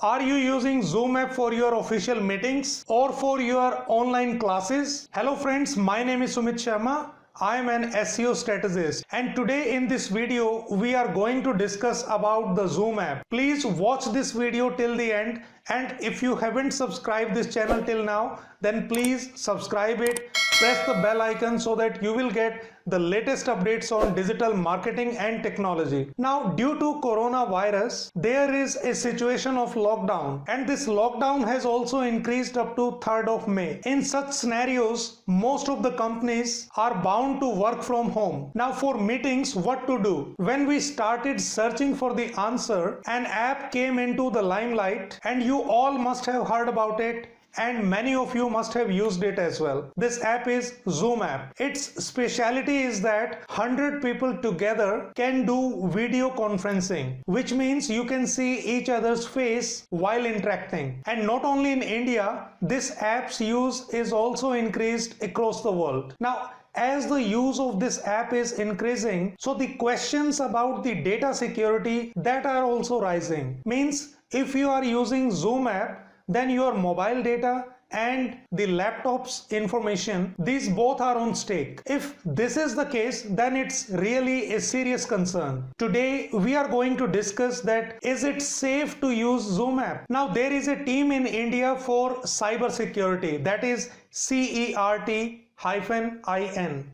Are you using Zoom app for your official meetings or for your online classes? Hello friends, my name is Sumit Sharma. I am an SEO strategist and today in this video we are going to discuss about the Zoom app. Please watch this video till the end, and if you haven't subscribed this channel till now, then please subscribe it. Press the bell icon so that you will get the latest updates on digital marketing and technology. Now, due to coronavirus, there is a situation of lockdown, and this lockdown has also increased up to 3rd of May. In such scenarios, most of the companies are bound to work from home. Now, for meetings, what to do? When we started searching for the answer, an app came into the limelight, and you all must have heard about it, and many of you must have used it as well. This app is Zoom app. Its speciality is that 100 people together can do video conferencing, which means you can see each other's face while interacting. And not only in India, this app's use is also increased across the world. Now, as the use of this app is increasing, so the questions about the data security that are also rising. Means if you are using Zoom app, then your mobile data and the laptop's information, these both are on stake. If this is the case, then it's really a serious concern. Today we are going to discuss that is it safe to use Zoom app? Now there is a team in India for cyber security, that is CERT-IN.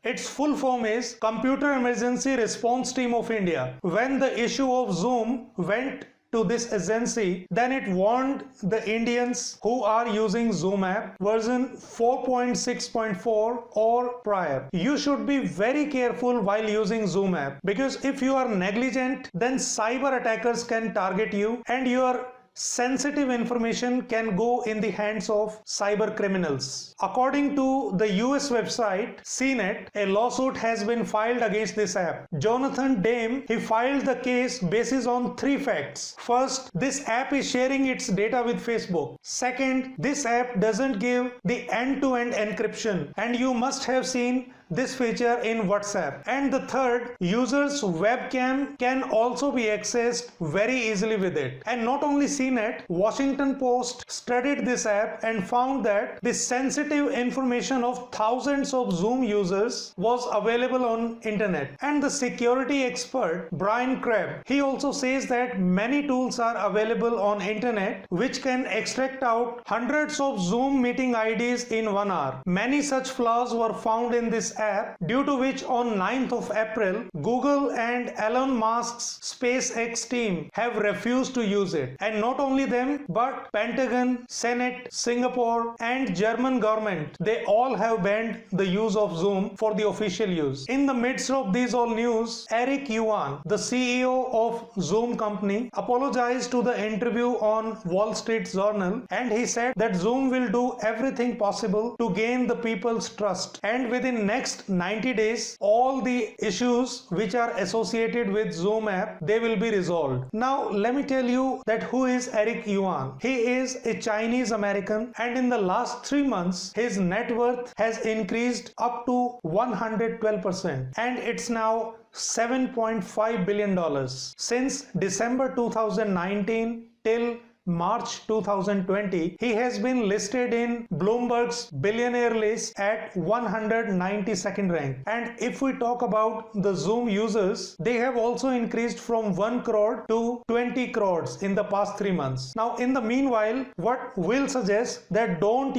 Its full form is Computer Emergency Response Team of India. When the issue of Zoom went to this agency, then it warned the Indians who are using Zoom app version 4.6.4 or prior. You should be very careful while using Zoom app, because if you are negligent, then cyber attackers can target you and your sensitive information can go in the hands of cyber criminals. According to the US website CNET, a lawsuit has been filed against this app. Jonathan Dame, he filed the case basis on 3 facts. First, this app is sharing its data with Facebook. Second, this app doesn't give the end-to-end encryption, and you must have seen this feature in WhatsApp. And the third, users' webcam can also be accessed very easily with it. And not only CNET, Washington Post studied this app and found that the sensitive information of thousands of Zoom users was available on internet. And the security expert Brian Crabb, he also says that many tools are available on internet which can extract out hundreds of Zoom meeting IDs in 1 hour. Many such flaws were found in this app, due to which on 9th of April, Google and Elon Musk's SpaceX team have refused to use it. And not only them, but Pentagon, Senate, Singapore and German government, they all have banned the use of Zoom for the official use. In the midst of these all news, Eric Yuan, the CEO of Zoom company, apologized to the interview on Wall Street Journal, and he said that Zoom will do everything possible to gain the people's trust, and within next 90 days all the issues which are associated with Zoom app, they will be resolved. Now let me tell you that who is Eric Yuan. He is a Chinese American, and in the last 3 months his net worth has increased up to 112%, and it's now $7.5 billion. Since December 2019 till March 2020, he has been listed in Bloomberg's billionaire list at 192nd rank. And if we talk about the Zoom users, they have also increased from 1 crore to 20 crores in the past 3 months. Now, in the meanwhile, what we'll suggest that don't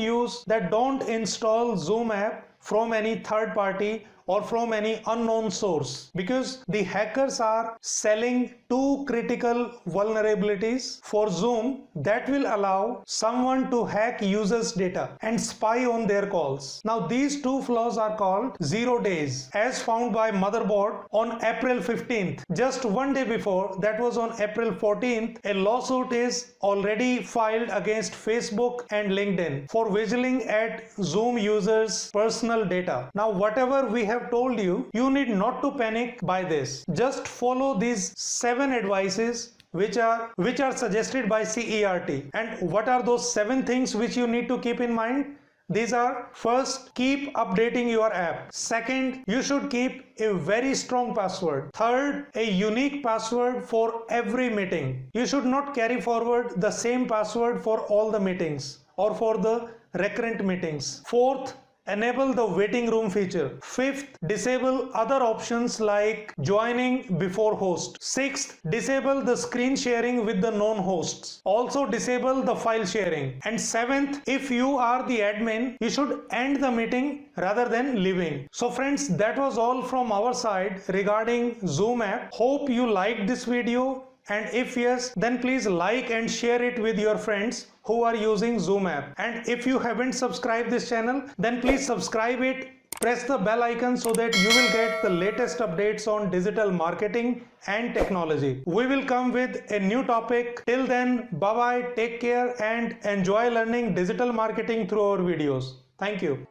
install Zoom app from any third party or from any unknown source, because the hackers are selling 2 critical vulnerabilities for Zoom that will allow someone to hack users' data and spy on their calls. Now these 2 flaws are called 0 days, as found by Motherboard on April 15th. Just 1 day before, that was on April 14th, a lawsuit is already filed against Facebook and LinkedIn for vigiling at Zoom users' personal data. Now whatever we have told you, you need not to panic by this. Just follow these 7 advices which are suggested by CERT. And what are those 7 things which you need to keep in mind? These are: first, keep updating your app. Second, you should keep a very strong password. Third, a unique password for every meeting. You should not carry forward the same password for all the meetings or for the recurrent meetings. Fourth, enable the waiting room feature. Fifth, disable other options like joining before host. Sixth, disable the screen sharing with the known hosts. Also disable the file sharing. And seventh, if you are the admin, you should end the meeting rather than leaving. So friends, that was all from our side regarding Zoom app. Hope you liked this video. And if yes, then please like and share it with your friends who are using Zoom app. And if you haven't subscribed this channel, then please subscribe it. Press the bell icon so that you will get the latest updates on digital marketing and technology. We will come with a new topic. Till then, bye bye, take care and enjoy learning digital marketing through our videos. Thank you.